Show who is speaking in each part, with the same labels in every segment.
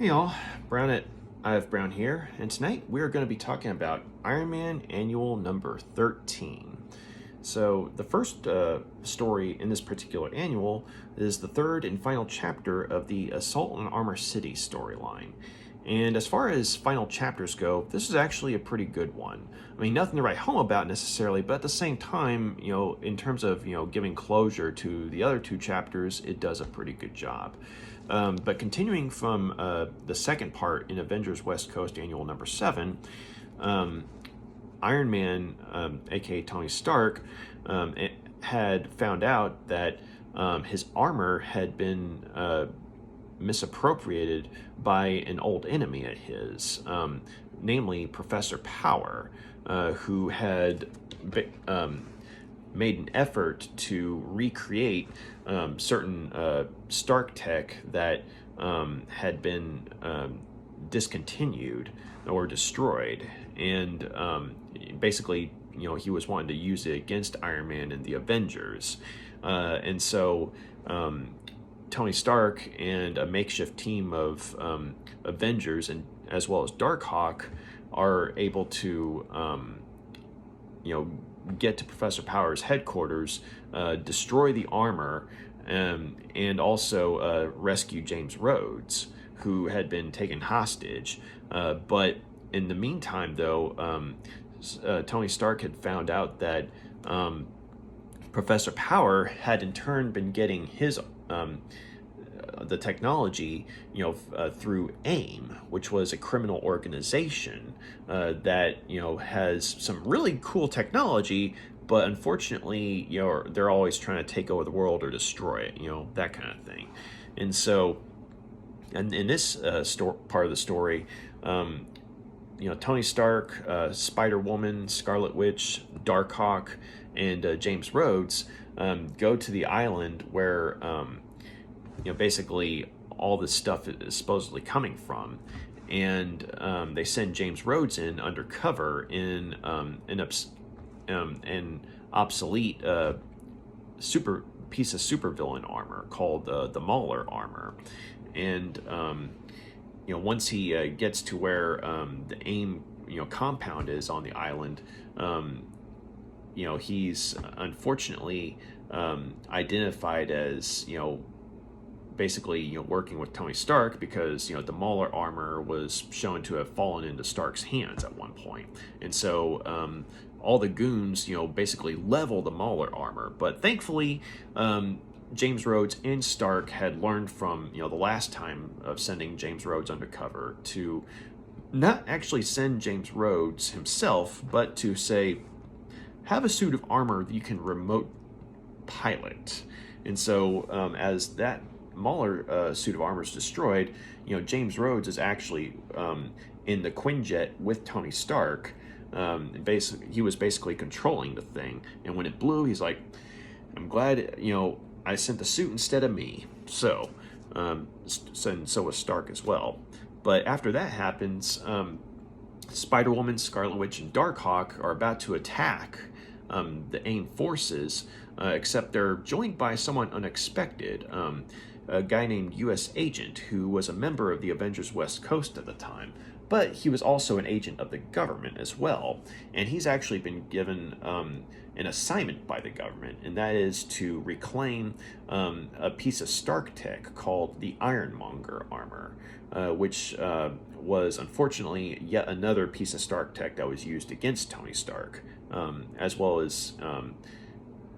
Speaker 1: Hey y'all, I have Brown here, and tonight we are going to be talking about Iron Man Annual number 13. So the first story in this particular annual is the third and final chapter of the Assault on Armor City storyline. And as far as final chapters go, this is actually a pretty good one. I mean, nothing to write home about necessarily, but at the same time, in terms of, giving closure to the other two chapters, it does a pretty good job. But continuing from the second part in Avengers West Coast Annual number 7, Iron Man, aka Tony Stark, had found out that his armor had been misappropriated by an old enemy of his, namely Professor Power, who had made an effort to recreate certain Stark tech that had been discontinued or destroyed, and basically, he was wanting to use it against Iron Man and the Avengers, and so Tony Stark and a makeshift team of Avengers and as well as Darkhawk are able to get to Professor Power's headquarters, destroy the armor, and also rescue James Rhodes, who had been taken hostage. But in the meantime, though, Tony Stark had found out that Professor Power had in turn been getting his the technology, through AIM, which was a criminal organization that has some really cool technology, but unfortunately, they're always trying to take over the world or destroy it, that kind of thing. And so, and in this part of the story, Tony Stark, Spider-Woman, Scarlet Witch, Darkhawk, and James Rhodes go to the island where basically all this stuff is supposedly coming from, and they send James Rhodes in undercover in an obsolete super supervillain armor called the Mauler armor, and once he gets to where the AIM compound is on the island, he's unfortunately identified as basically working with Tony Stark, because the Mauler armor was shown to have fallen into Stark's hands at one point, and so all the goons basically level the Mauler armor. But thankfully, James Rhodes and Stark had learned from the last time of sending James Rhodes undercover to not actually send James Rhodes himself, but to say, have a suit of armor that you can remote pilot. And so as that Mauler suit of armor is destroyed, James Rhodes is actually in the Quinjet with Tony Stark. He was basically controlling the thing, and when it blew, he's like, I'm glad I sent the suit instead of me. So so was Stark as well. But after that happens, Spider-Woman, Scarlet Witch, and Darkhawk are about to attack the AIM forces, except they're joined by someone unexpected, a guy named U.S. Agent, who was a member of the Avengers West Coast at the time, but he was also an agent of the government as well, and he's actually been given an assignment by the government, and that is to reclaim a piece of Stark tech called the Ironmonger armor, which was unfortunately yet another piece of Stark tech that was used against Tony Stark, as well as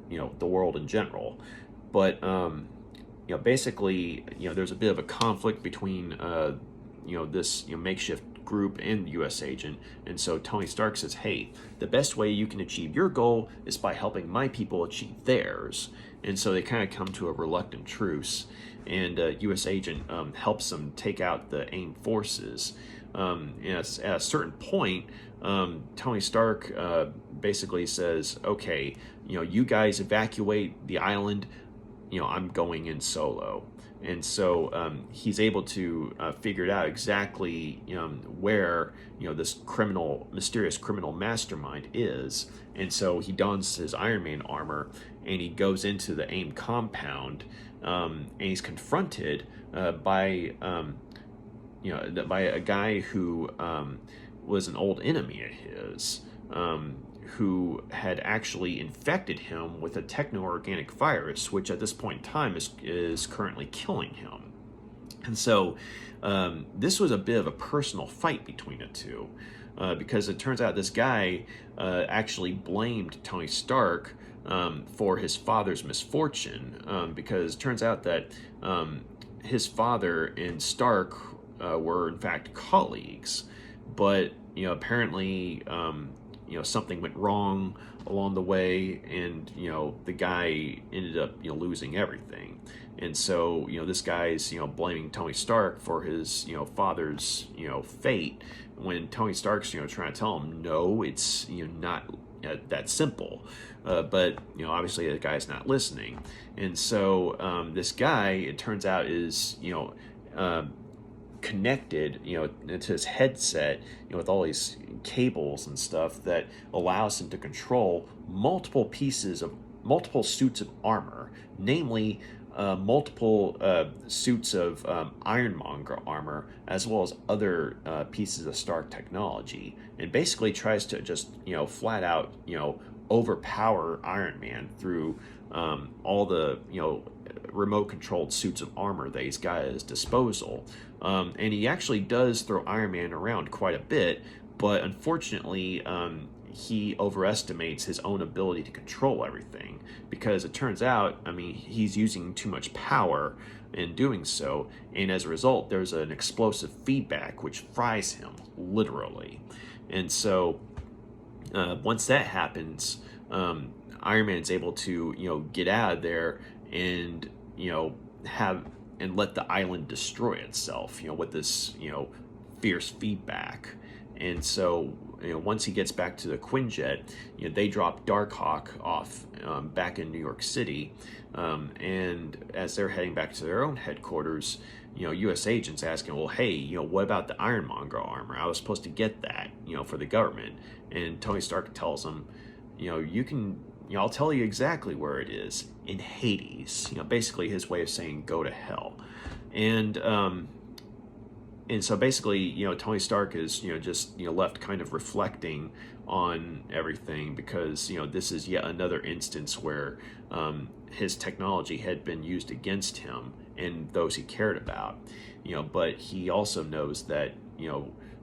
Speaker 1: the world in general. But basically, there's a bit of a conflict between this makeshift group and the U.S. agent, and so Tony Stark says, hey, the best way you can achieve your goal is by helping my people achieve theirs. And so they kind of come to a reluctant truce, and U.S. agent helps them take out the AIM forces. And at a certain point, Tony Stark basically says, okay, you guys evacuate the island, I'm going in solo. And so he's able to figure it out exactly where this mysterious criminal mastermind is. And so he dons his Iron Man armor and he goes into the AIM compound, and he's confronted by by a guy who was an old enemy of his, who had actually infected him with a techno-organic virus, which at this point in time is currently killing him. And so this was a bit of a personal fight between the two, because it turns out this guy actually blamed Tony Stark for his father's misfortune, because it turns out that his father and Stark were in fact colleagues, but apparently something went wrong along the way, and the guy ended up losing everything. And so this guy's blaming Tony Stark for his father's fate, when Tony Stark's trying to tell him, no, it's not that simple. But obviously the guy's not listening. And so this guy, it turns out, is connected into his headset with all these cables and stuff that allows him to control multiple suits of armor, namely multiple suits of Ironmonger armor, as well as other pieces of Stark technology, and basically tries to just flat out overpower Iron Man through all the remote controlled suits of armor that he's got at his disposal. And he actually does throw Iron Man around quite a bit, but unfortunately he overestimates his own ability to control everything, because it turns out, he's using too much power in doing so, and as a result there's an explosive feedback which fries him, literally. And so once that happens, Iron Man's able to get out of there and let the island destroy itself with this fierce feedback. And so once he gets back to the Quinjet, they drop Darkhawk off back in New York City, and as they're heading back to their own headquarters, U.S. agents asking, well, hey, what about the Ironmonger armor? I was supposed to get that, for the government. And Tony Stark tells them, you can, I'll tell you exactly where it is, in Hades. Basically his way of saying go to hell. And so basically, Tony Stark is, just, left kind of reflecting on everything, because, this is yet another instance where his technology had been used against him and those he cared about. But he also knows that,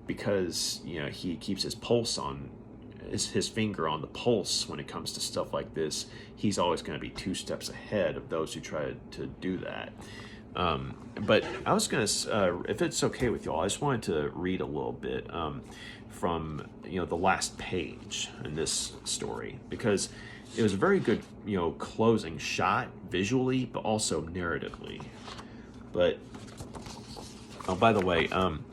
Speaker 1: because, he keeps his pulse on, his finger on the pulse when it comes to stuff like this, he's always going to be 2 steps ahead of those who try to do that. But I was going to, if it's okay with y'all, I just wanted to read a little bit from, the last page in this story, because it was a very good, closing shot visually, but also narratively. But, oh, by the way, Len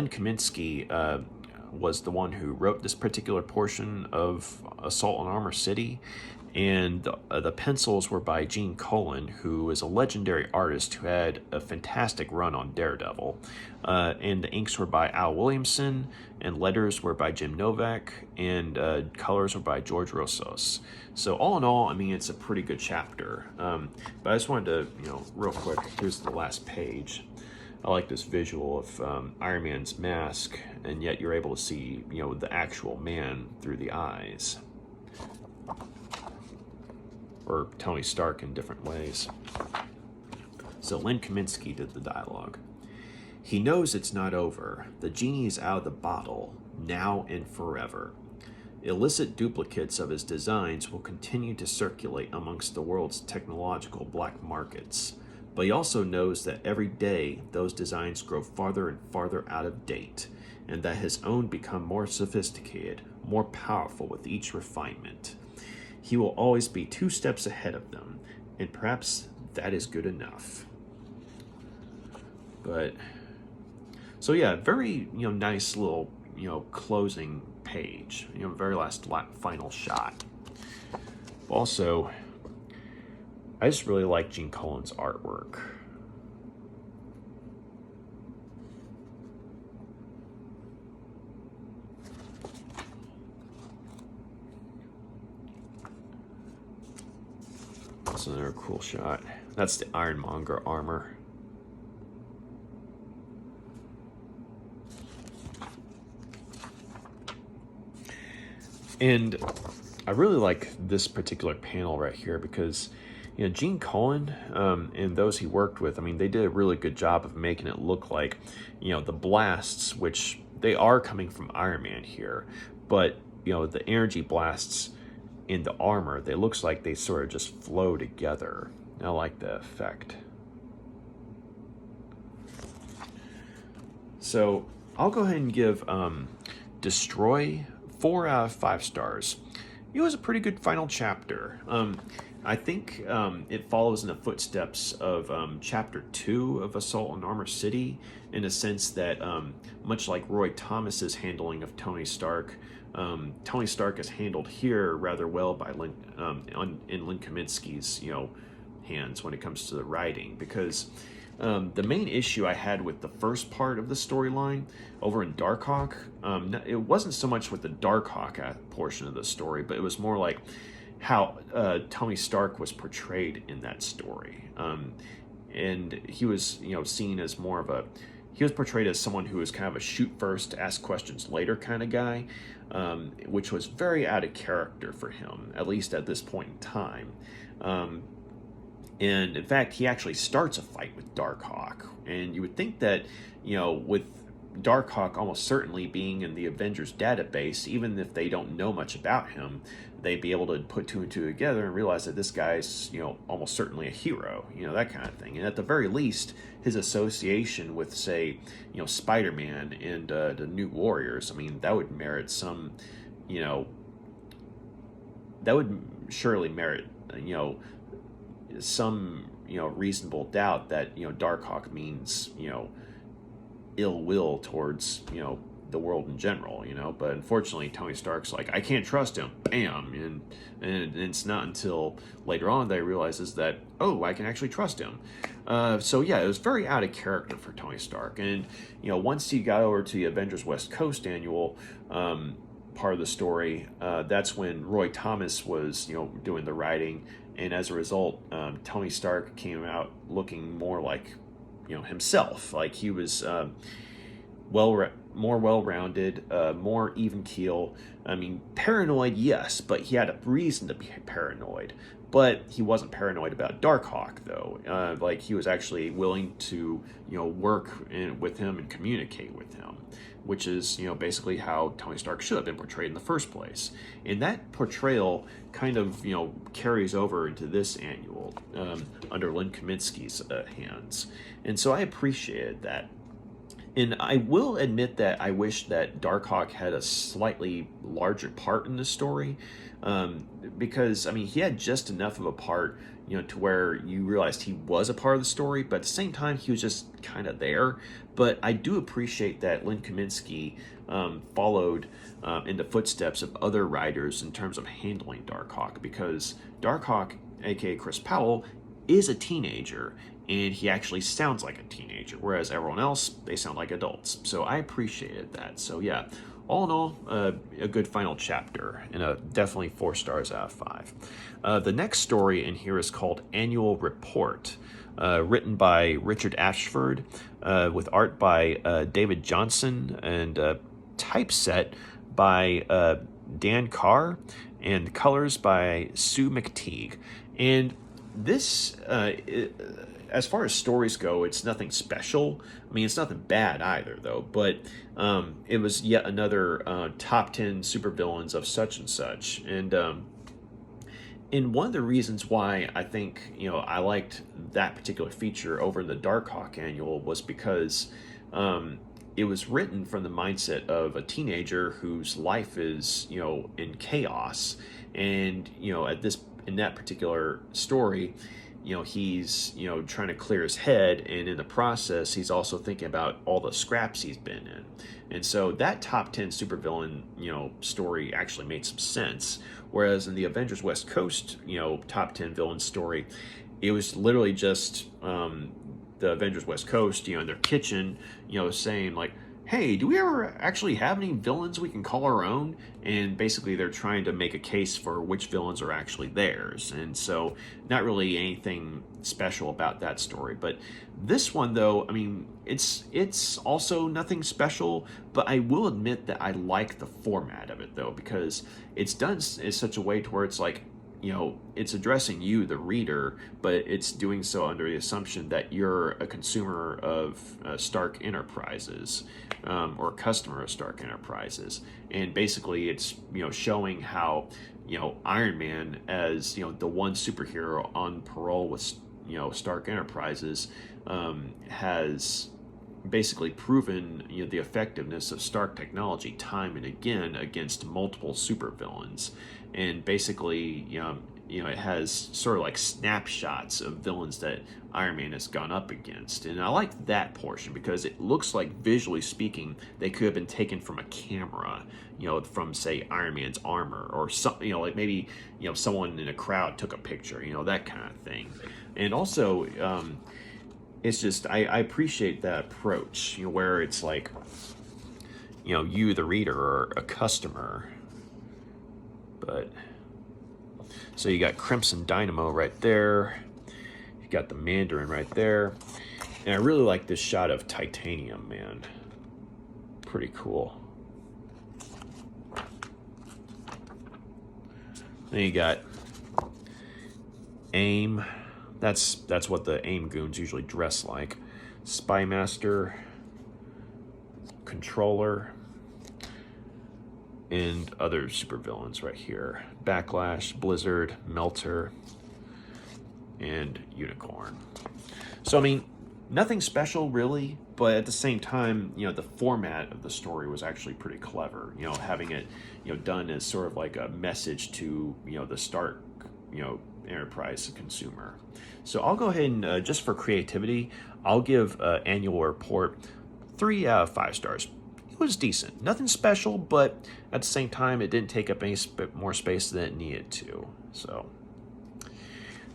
Speaker 1: Kaminski was the one who wrote this particular portion of Assault on Armor City, and the pencils were by Colan, who is a legendary artist who had a fantastic run on Daredevil, and the inks were by Al Williamson, and letters were by Jim Novak, and colors were by George Roussos. So all in all, it's a pretty good chapter. But I just wanted to, real quick, here's the last page. I like this visual of Iron Man's mask, and yet you're able to see, the actual man through the eyes. Or Tony Stark in different ways. So Len Kaminski did the dialogue. He knows it's not over. The genie's out of the bottle, now and forever. Illicit duplicates of his designs will continue to circulate amongst the world's technological black markets. But he also knows that every day those designs grow farther and farther out of date, and that his own become more sophisticated, more powerful with each refinement. He will always be 2 steps ahead of them, and perhaps that is good enough. But, so yeah, very, nice little, closing page, very last final shot. Also, I just really like Gene Colan's artwork. That's another cool shot. That's the Ironmonger armor. And I really like this particular panel right here because, Gene Colan and those he worked with, I mean, they did a really good job of making it look like, the blasts, which they are coming from Iron Man here, but, the energy blasts in the armor, they looks like they sort of just flow together. I like the effect. So I'll go ahead and give Destroy 4 out of 5 stars. It was a pretty good final chapter. I think it follows in the footsteps of Chapter 2 of Assault on Armor City, in a sense that, much like Roy Thomas's handling of Tony Stark is handled here rather well by Len Kaminski's, hands when it comes to the writing, because the main issue I had with the first part of the storyline over in Darkhawk, it wasn't so much with the Darkhawk portion of the story, but it was more like how Tony Stark was portrayed in that story. And he was, seen as more of he was portrayed as someone who was kind of a shoot first, ask questions later kind of guy, which was very out of character for him, at least at this point in time. And in fact, he actually starts a fight with Darkhawk. And you would think that, with Darkhawk almost certainly being in the Avengers database, even if they don't know much about him, they'd be able to put 2 and 2 together and realize that this guy's, almost certainly a hero, that kind of thing. And at the very least, his association with, say, Spider-Man and the New Warriors, I mean, that would merit some, that would surely merit, some reasonable doubt that Darkhawk means ill will towards the world in general, but unfortunately Tony Stark's like, I can't trust him, bam, and it's not until later on that he realizes that, oh, I can actually trust him. So yeah, it was very out of character for Tony Stark. And once he got over to the Avengers West Coast annual part of the story, that's when Roy Thomas was doing the writing. And as a result, Tony Stark came out looking more like, himself. Like he was more well-rounded, more even keel. I mean, paranoid, yes, but he had a reason to be paranoid. But he wasn't paranoid about Darkhawk, though. Like he was actually willing to, work with him and communicate with him, which is, basically how Tony Stark should have been portrayed in the first place. And that portrayal kind of, carries over into this annual under Len Kaminski's hands. And so I appreciated that. And I will admit that I wish that Darkhawk had a slightly larger part in the story, because, I mean, he had just enough of a part, to where you realized he was a part of the story, but at the same time, he was just kind of there. But I do appreciate that Len Kaminski followed in the footsteps of other writers in terms of handling Darkhawk, because Darkhawk, aka Chris Powell, is a teenager, and he actually sounds like a teenager, whereas everyone else, they sound like adults. So I appreciated that. So yeah, all in all, a good final chapter, and definitely 4 stars out of 5. The next story in here is called Annual Report, written by Richard Ashford, with art by David Johnson, and typeset by Dan Carr, and colors by Sue McTeigue. And this, as far as stories go, it's nothing special. I mean, it's nothing bad either, though. But it was yet another top 10 supervillains of such and such. And one of the reasons why I think, I liked that particular feature over the Darkhawk annual was because it was written from the mindset of a teenager whose life is, in chaos. And, in that particular story, he's, trying to clear his head, and in the process, he's also thinking about all the scraps he's been in. And so that top 10 supervillain, story actually made some sense. Whereas in the Avengers West Coast, top 10 villain story, it was literally just the Avengers West Coast, in their kitchen, saying like, hey, do we ever actually have any villains we can call our own? And basically they're trying to make a case for which villains are actually theirs. And so not really anything special about that story. But this one, though, I mean, it's also nothing special, but I will admit that I like the format of it, though, because it's done in such a way to where it's like, it's addressing you, the reader, but it's doing so under the assumption that you're a consumer of Stark Enterprises, or a customer of Stark Enterprises. And basically it's, showing how, Iron Man, as, the one superhero on parole with, Stark Enterprises, has basically proven the effectiveness of Stark technology time and again against multiple supervillains. And basically, it has sort of like snapshots of villains that Iron Man has gone up against. And I like that portion because it looks like, visually speaking, they could have been taken from a camera, from, say, Iron Man's armor, or something, like maybe, someone in a crowd took a picture, that kind of thing. And also, it's just, I appreciate that approach, where it's like, you, the reader, are a customer. But so you got Crimson Dynamo right there. You got the Mandarin right there. And I really like this shot of Titanium, man. Pretty cool. Then you got AIM. That's what the AIM goons usually dress like. Spy Master, Controller, and other supervillains right here. Backlash, Blizzard, Melter, and Unicorn. So, I mean, nothing special really, but at the same time, the format of the story was actually pretty clever. Having it, done as sort of like a message to, the Stark, Enterprise consumer. So I'll go ahead and, just for creativity, I'll give Annual Report 3 out of 5 stars. It was decent. Nothing special, but at the same time, it didn't take up any more space than it needed to. So,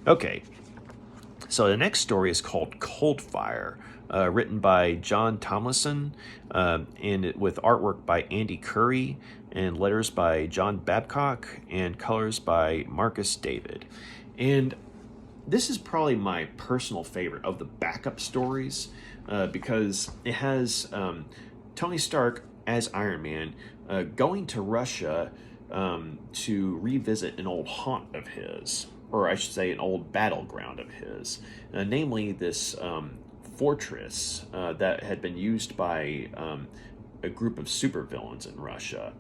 Speaker 1: okay. So the next story is called Cold Fire, written by Jon Tomlinson, and with artwork by Andy Currie, and letters by Jon Babcock, and colors by Marcus David. And this is probably my personal favorite of the backup stories, because it has Tony Stark as Iron Man going to Russia to revisit an old haunt of his, or I should say an old battleground of his, namely this fortress that had been used by a group of supervillains in Russia.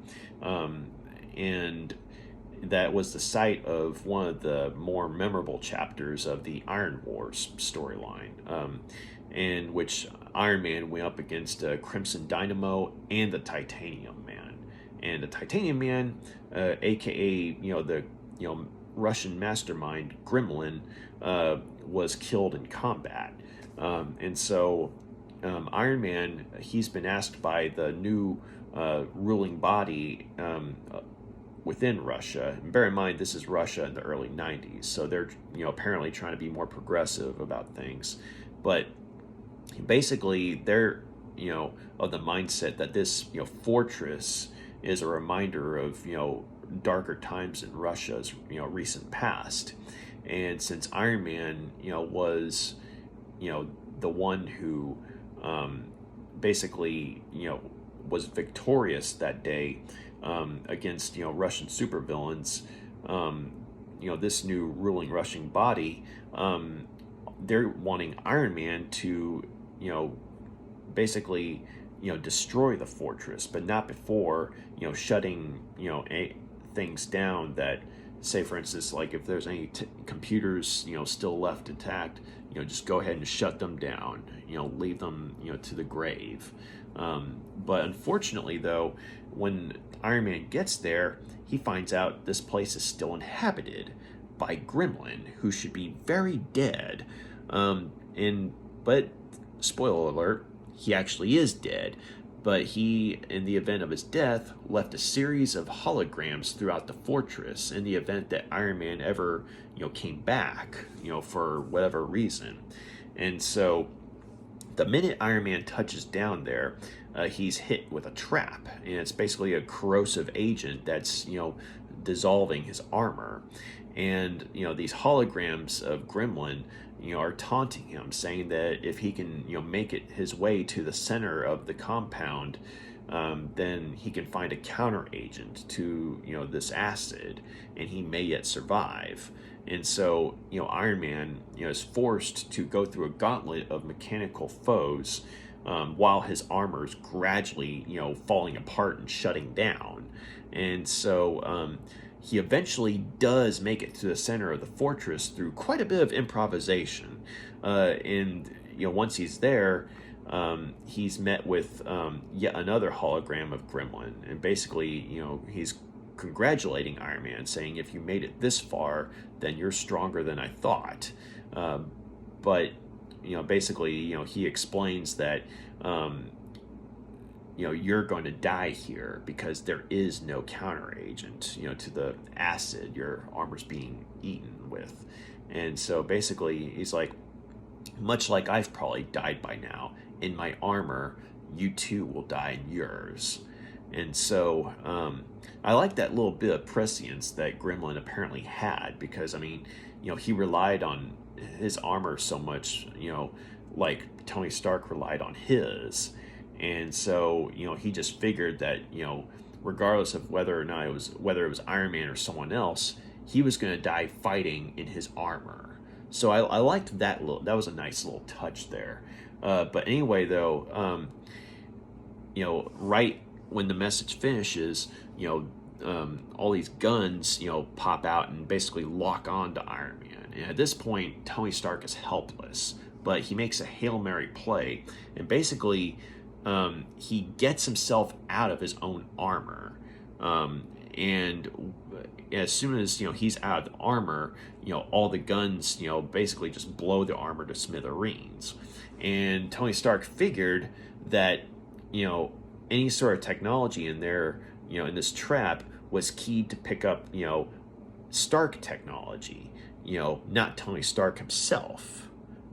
Speaker 1: And that was the site of one of the more memorable chapters of the Iron Wars storyline, in which Iron Man went up against Crimson Dynamo and the Titanium Man. And the Titanium Man, aka the Russian mastermind Gremlin, was killed in combat. And so Iron Man, he's been asked by the new ruling body within Russia. And bear in mind, this is Russia in the early 90s, so they're apparently trying to be more progressive about things. But basically, they're of the mindset that this fortress is a reminder of darker times in Russia's recent past. And since Iron Man was the one who basically was victorious that day against Russian supervillains, this new ruling Russian body, they're wanting Iron Man to basically destroy the fortress, but not before shutting things down that, say for instance, like if there's any computers still left intact, just go ahead and shut them down, leave them to the grave. But unfortunately, though, when Iron Man gets there, he finds out this place is still inhabited by Gremlin, who should be very dead. But spoiler alert, he actually is dead. But he, in the event of his death, left a series of holograms throughout the fortress in the event that Iron Man ever, came back, for whatever reason. And so, The minute Iron Man touches down there, he's hit with a trap, and it's basically a corrosive agent that's dissolving his armor. And these holograms of Gremlin are taunting him, saying that if he can make it his way to the center of the compound, then he can find a counter agent to this acid, and he may yet survive. And so Iron Man is forced to go through a gauntlet of mechanical foes, while his armor is gradually falling apart and shutting down. And so he eventually does make it to the center of the fortress through quite a bit of improvisation. And once he's there, he's met with yet another hologram of Gremlin, and basically he's congratulating Iron Man, saying, if you made it this far, then you're stronger than I thought. But basically he explains that you're going to die here because there is no counter agent to the acid your armor's being eaten with. And so basically he's like, much like I've probably died by now, in my armor, you too will die in yours. And so I like that little bit of prescience that Gremlin apparently had, because, I mean, he relied on his armor so much, like Tony Stark relied on his. And so, he just figured that, regardless of whether it was Iron Man or someone else, he was going to die fighting in his armor. So I liked that that was a nice little touch there. But anyway, though, right when the message finishes, all these guns, pop out and basically lock on to Iron Man. And at this point, Tony Stark is helpless, but he makes a Hail Mary play, and basically he gets himself out of his own armor. And as soon as he's out of the armor, all the guns basically just blow the armor to smithereens. And Tony Stark figured that any sort of technology in there, in this trap, was keyed to pick up Stark technology, not Tony Stark himself.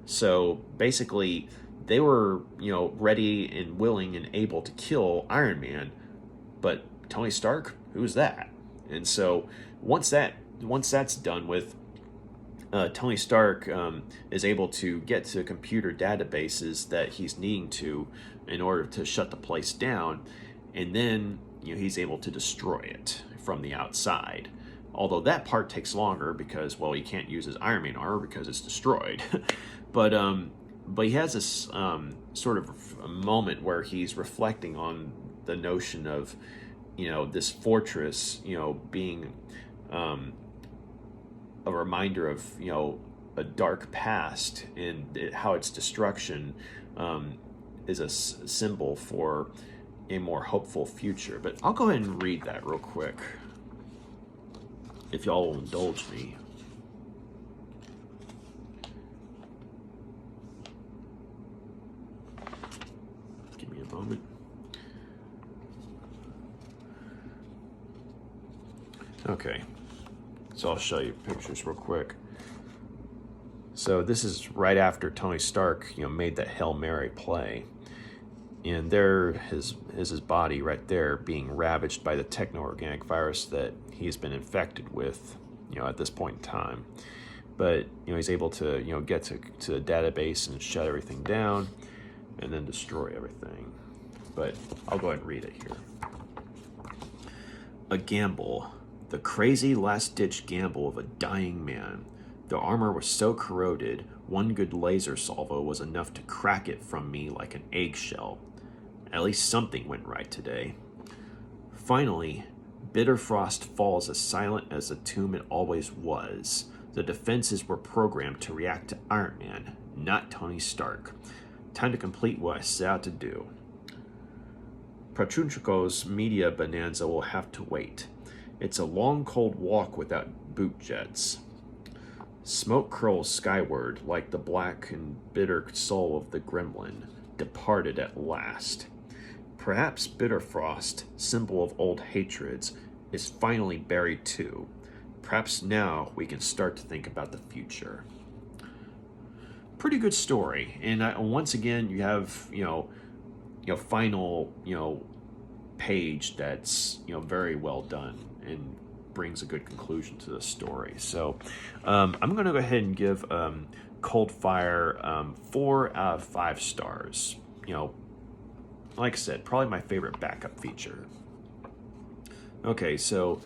Speaker 1: So basically they were ready and willing and able to kill Iron Man, but Tony Stark, who's that? And so once that's done with, Tony Stark is able to get to computer databases that he's needing to in order to shut the place down, and then he's able to destroy it from the outside. Although that part takes longer because, well, he can't use his Iron Man armor because it's destroyed. but he has this sort of a moment where he's reflecting on the notion of this fortress being a reminder of a dark past, and how its destruction is a symbol for a more hopeful future. But I'll go ahead and read that real quick, if y'all will indulge me. Give me a moment. Okay, so I'll show you pictures real quick. So this is right after Tony Stark, made that Hail Mary play. And there is his body right there being ravaged by the techno-organic virus that he's been infected with, at this point in time. But, he's able to, get to the database and shut everything down and then destroy everything. But I'll go ahead and read it here. A gamble. The crazy last-ditch gamble of a dying man. The armor was so corroded, one good laser salvo was enough to crack it from me like an eggshell. At least something went right today. Finally, bitter frost falls as silent as the tomb it always was. The defenses were programmed to react to Iron Man, not Tony Stark. Time to complete what I set out to do. Patrunchiko's media bonanza will have to wait. It's a long, cold walk without boot jets. Smoke curls skyward like the black and bitter soul of the gremlin, departed at last. Perhaps Bitterfrost, symbol of old hatreds, is finally buried too. Perhaps now we can start to think about the future. pretty good story. And once again, you have final page that's very well done and brings a good conclusion to the story. So I'm going to go ahead and give Cold Fire 4 out of 5 stars. Like I said, probably my favorite backup feature. Okay, so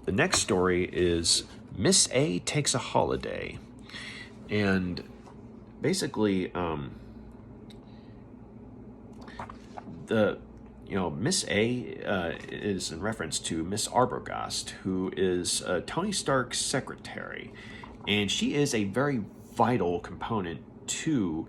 Speaker 1: the next story is Miss A Takes a Holiday. And basically, Miss A is in reference to Miss Arbogast, who is Tony Stark's secretary. And she is a very vital component to,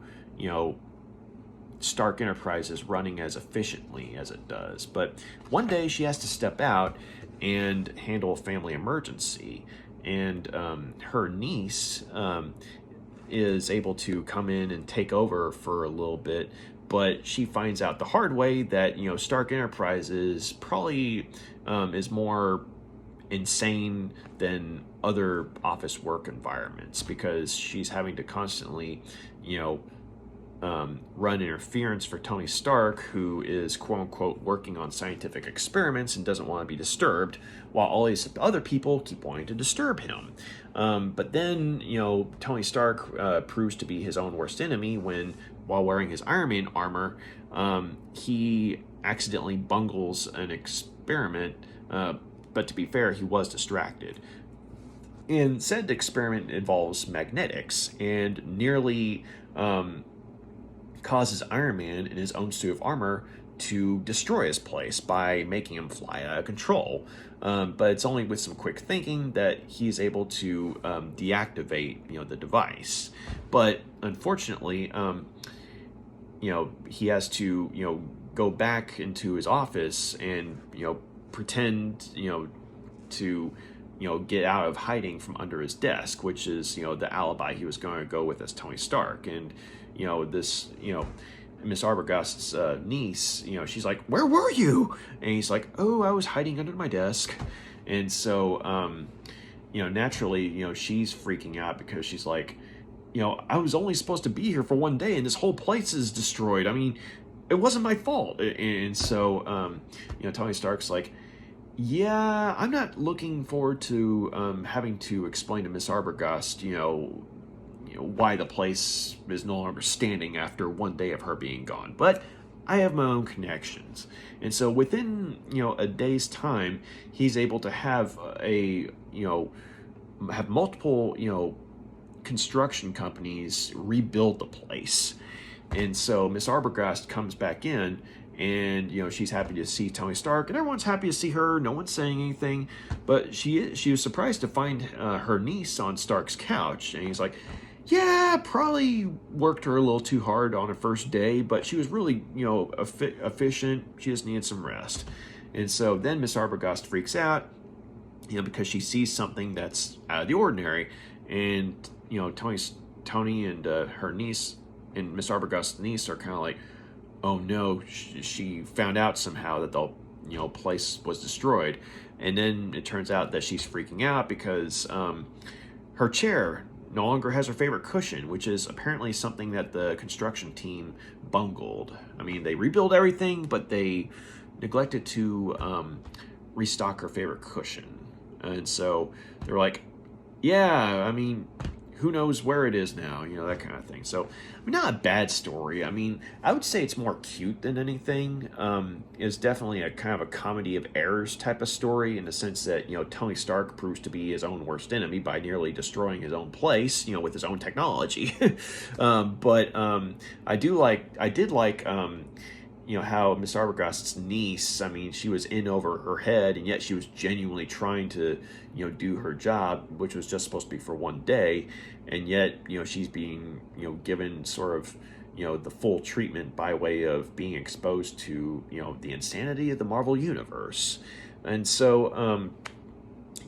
Speaker 1: Stark Enterprises running as efficiently as it does. But one day she has to step out and handle a family emergency. And her niece is able to come in and take over for a little bit. But she finds out the hard way that, Stark Enterprises probably is more insane than other office work environments, because she's having to constantly, run interference for Tony Stark, who is quote-unquote working on scientific experiments and doesn't want to be disturbed, while all these other people keep wanting to disturb him. But then, Tony Stark proves to be his own worst enemy when, while wearing his Iron Man armor, he accidentally bungles an experiment, but to be fair, he was distracted. And said experiment involves magnetics and nearly causes Iron Man in his own suit of armor to destroy his place by making him fly out of control. But it's only with some quick thinking that he's able to deactivate, the device. But unfortunately, he has to, go back into his office and, pretend, to, get out of hiding from under his desk, which is, the alibi he was going to go with as Tony Stark. And, this, Miss Arbogast's niece, she's like, "Where were you?" And he's like, "Oh, I was hiding under my desk." And so, naturally, she's freaking out because she's like, I was only supposed to be here for one day and this whole place is destroyed. I mean, it wasn't my fault. And so, Tony Stark's like, "Yeah, I'm not looking forward to having to explain to Miss Arbogast, why the place is no longer standing after one day of her being gone. But I have my own connections." And so within, a day's time, he's able to have have multiple, construction companies rebuild the place. And so Miss Arbogast comes back in, and she's happy to see Tony Stark, and everyone's happy to see her. No one's saying anything, but she was surprised to find her niece on Stark's couch, and he's like, "Yeah, probably worked her a little too hard on her first day, but she was really efficient. She just needed some rest." And so then Miss Arbogast freaks out, because she sees something that's out of the ordinary, and Tony and her niece and Miss Arbogast's niece are kind of like, "Oh no, she found out somehow that the place was destroyed." And then it turns out that she's freaking out because her chair no longer has her favorite cushion, which is apparently something that the construction team bungled. I mean, they rebuilt everything, but they neglected to restock her favorite cushion. And so they're like, "Yeah, I mean, who knows where it is now," that kind of thing. So, not a bad story. I mean, I would say it's more cute than anything. It's definitely a kind of a comedy of errors type of story, in the sense that, Tony Stark proves to be his own worst enemy by nearly destroying his own place, with his own technology. But I did like, how Miss Arbogast's niece, I mean, she was in over her head, and yet she was genuinely trying to, do her job, which was just supposed to be for one day, and yet, she's being, given sort of, the full treatment by way of being exposed to, the insanity of the Marvel Universe. And so,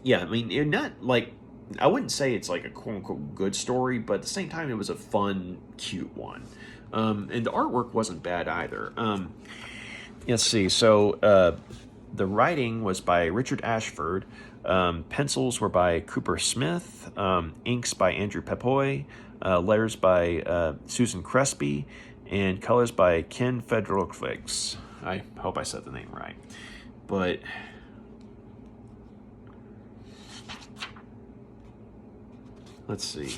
Speaker 1: yeah, I mean, not like, I wouldn't say it's like a quote-unquote good story, but at the same time, it was a fun, cute one. And the artwork wasn't bad either. Let's see. So the writing was by Richard Ashford. Pencils were by Cooper Smith. Inks by Andrew Pepoy. letters by Susan Crespi, and colors by Ken Feduniewicz. I hope I said the name right. But let's see.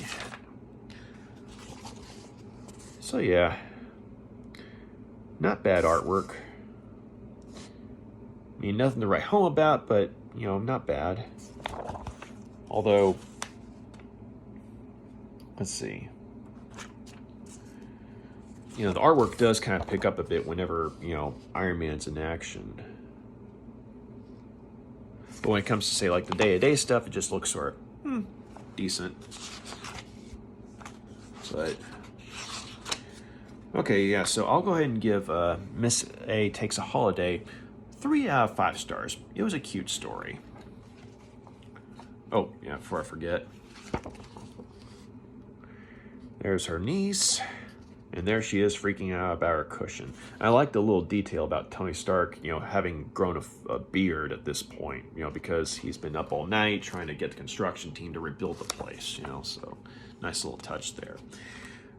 Speaker 1: So yeah, not bad artwork. I mean, nothing to write home about, but, you know, not bad. Although, let's see. You know, the artwork does kind of pick up a bit whenever, you know, Iron Man's in action. But when it comes to, say, like the day-to-day stuff, it just looks sort of decent. But, okay, yeah, so I'll go ahead and give Miss A Takes a Holiday 3 out of 5 stars. It was a cute story. Oh, yeah, before I forget. There's her niece. And there she is freaking out about her cushion. I like the little detail about Tony Stark, you know, having grown a beard at this point, you know, because he's been up all night trying to get the construction team to rebuild the place, you know, so nice little touch there.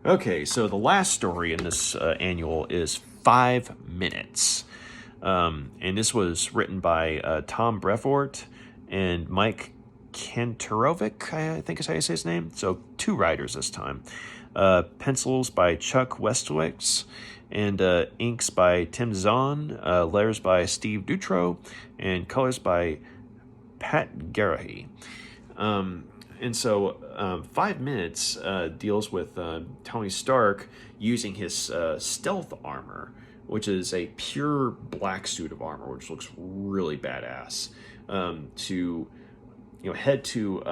Speaker 1: Okay, so the last story in this annual is 5 Minutes. And this was written by Tom Brevoort and Mike Kanterovich, I think is how you say his name. So 2 writers this time. Pencils by Chuck Wostkiewicz, and inks by Tim Dzon, letters by Steve Dutro, and colors by Pat Garrahy. And so 5 Minutes deals with Tony Stark using his stealth armor, which is a pure black suit of armor, which looks really badass, to head to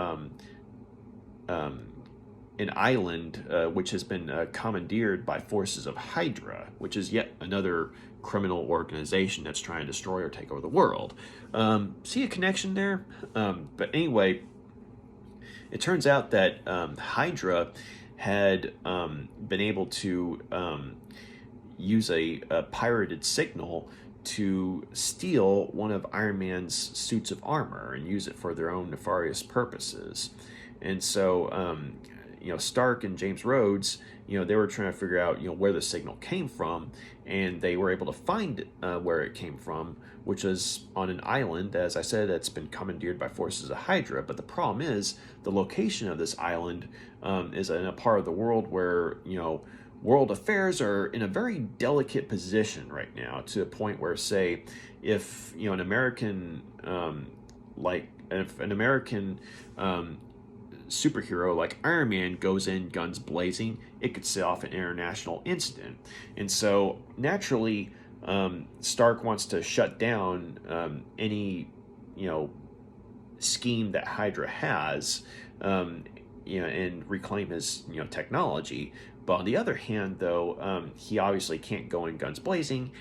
Speaker 1: an island which has been commandeered by forces of Hydra, which is yet another criminal organization that's trying to destroy or take over the world. See a connection there? But anyway, it turns out that Hydra had been able to use a pirated signal to steal one of Iron Man's suits of armor and use it for their own nefarious purposes. And so, Stark and James Rhodes, they were trying to figure out, where the signal came from, and they were able to find where it came from, which is on an island, as I said, that's been commandeered by forces of Hydra. But the problem is, the location of this island is in a part of the world where, world affairs are in a very delicate position right now, to a point where, say, if an American superhero like Iron Man goes in guns blazing, it could set off an international incident. And so naturally, Stark wants to shut down any scheme that Hydra has, and reclaim his technology. But on the other hand, though, he obviously can't go in guns blazing,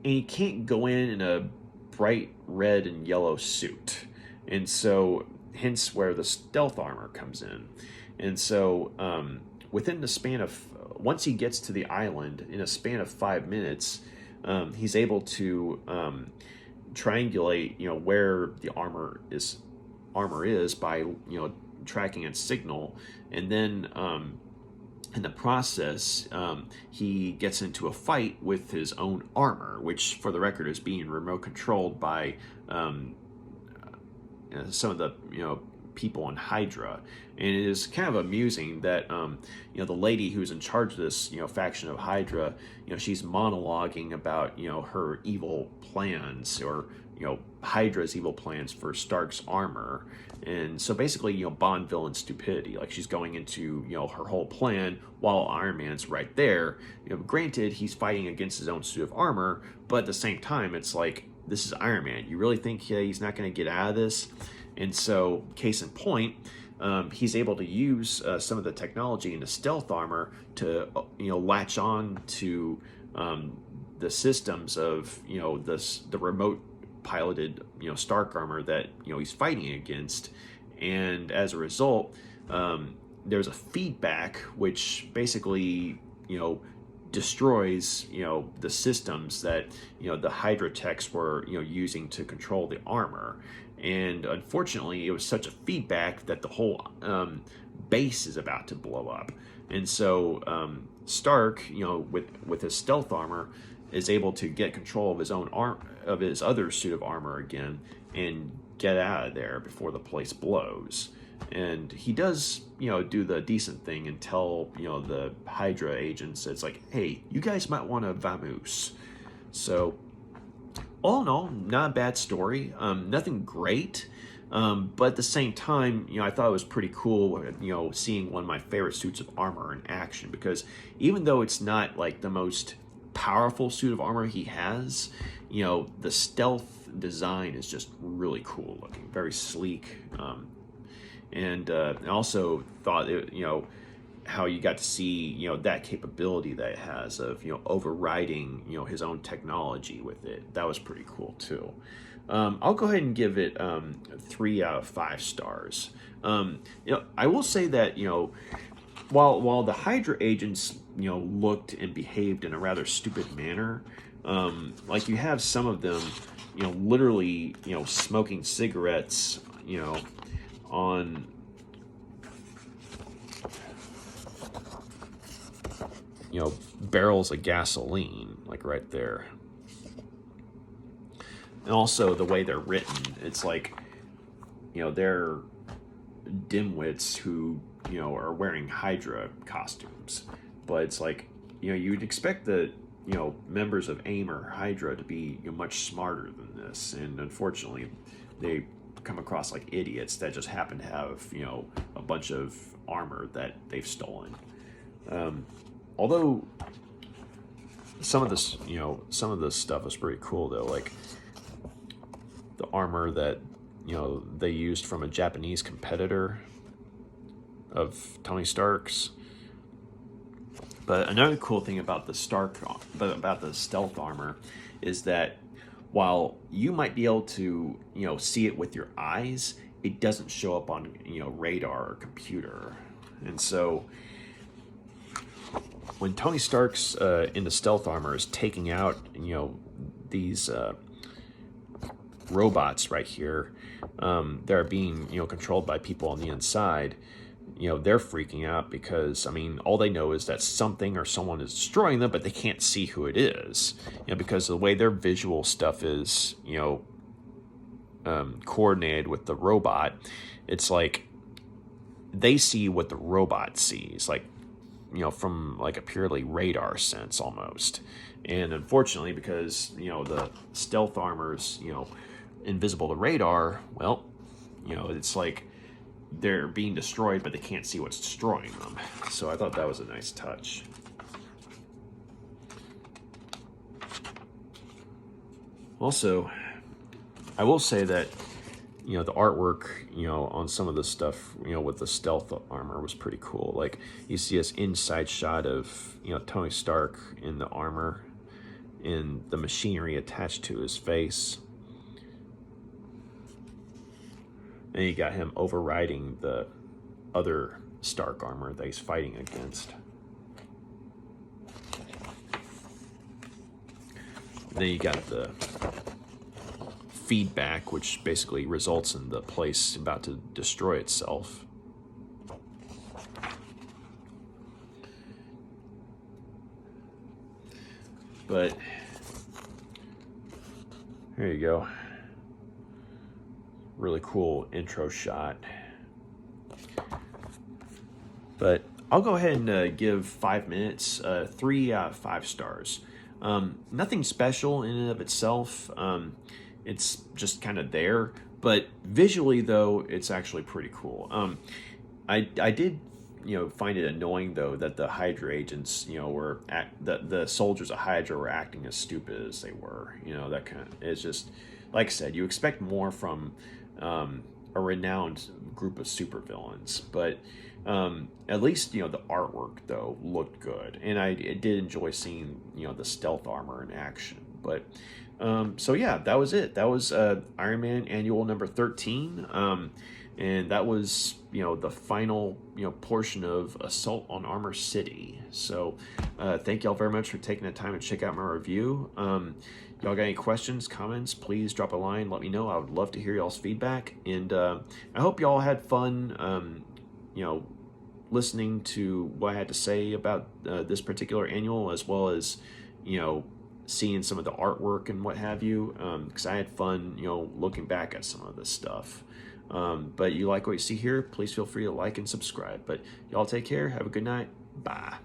Speaker 1: and he can't go in a bright red and yellow suit. And so hence where the stealth armor comes in. And so within the span of, once he gets to the island, in a span of 5 minutes, he's able to triangulate where the armor is by tracking its signal. And then in the process, he gets into a fight with his own armor, which for the record is being remote controlled by some of the people on Hydra. And it is kind of amusing that the lady who's in charge of this faction of Hydra, she's monologuing about her evil plans, or Hydra's evil plans for Stark's armor. And so basically Bond villain stupidity, like she's going into her whole plan while Iron Man's right there. Granted, he's fighting against his own suit of armor, but at the same time it's like, this is Iron Man. You really think he's not going to get out of this? And so, case in point, he's able to use some of the technology in the stealth armor to, latch on to the systems of, the remote piloted, Stark armor that, he's fighting against. And as a result, there's a feedback which basically, destroys the systems that the Hydra techs were using to control the armor. And unfortunately, it was such a feedback that the whole base is about to blow up. And so Stark, with his stealth armor, is able to get control of his own of his other suit of armor again, and get out of there before the place blows. And he does, do the decent thing and tell, the Hydra agents, it's like, hey, you guys might want to vamoose. So, all in all, not a bad story. Nothing great. But at the same time, I thought it was pretty cool, seeing one of my favorite suits of armor in action. Because even though it's not, like, the most powerful suit of armor he has, the stealth design is just really cool looking. Very sleek. And I also thought, how you got to see, that capability that it has of, overriding, his own technology with it. That was pretty cool, too. I'll go ahead and give it 3 out of 5 stars. I will say that, while the Hydra agents, looked and behaved in a rather stupid manner, like you have some of them, literally, smoking cigarettes, on barrels of gasoline, like right there. And also the way they're written, it's like, they're dimwits who, are wearing Hydra costumes. But it's like, you'd expect the, members of AIM or Hydra to be much smarter than this. And unfortunately, they come across like idiots that just happen to have, a bunch of armor that they've stolen. Although some of this, some of this stuff is pretty cool though, like the armor that, they used from a Japanese competitor of Tony Stark's. But another cool thing about the stealth armor is that while you might be able to, see it with your eyes, it doesn't show up on, radar or computer. And so when Tony Stark's in the stealth armor is taking out, these robots right here that are being, controlled by people on the inside, they're freaking out because, all they know is that something or someone is destroying them, but they can't see who it is, because of the way their visual stuff is, coordinated with the robot. It's like they see what the robot sees, like, from like a purely radar sense almost. And unfortunately, because, the stealth armor's, invisible to radar, well, it's like they're being destroyed, but they can't see what's destroying them. So I thought that was a nice touch. Also, I will say that, the artwork, on some of the stuff, with the stealth armor was pretty cool. Like, you see this inside shot of, Tony Stark in the armor and the machinery attached to his face. And you got him overriding the other Stark armor that he's fighting against. And then you got the feedback, which basically results in the place about to destroy itself. But there you go. Really cool intro shot. But I'll go ahead and give 5 minutes, 3 out of 5 stars. Nothing special in and of itself. It's just kind of there. But visually, though, it's actually pretty cool. I did, find it annoying, though, that the Hydra agents, the soldiers of Hydra were acting as stupid as they were. That kind of, it's just, like I said, you expect more from a renowned group of supervillains, but at least the artwork though looked good, and I did enjoy seeing the stealth armor in action. But so yeah, that was it. That was Iron Man Annual number 13, and that was the final portion of Assault on Armor City. So thank y'all very much for taking the time to check out my review. Y'all got any questions, comments, please drop a line, let me know. I would love to hear y'all's feedback, and I hope y'all had fun listening to what I had to say about this particular annual, as well as, seeing some of the artwork and what have you, because I had fun, looking back at some of this stuff. But you like what you see here, please feel free to like and subscribe. But y'all take care. Have a good night. Bye.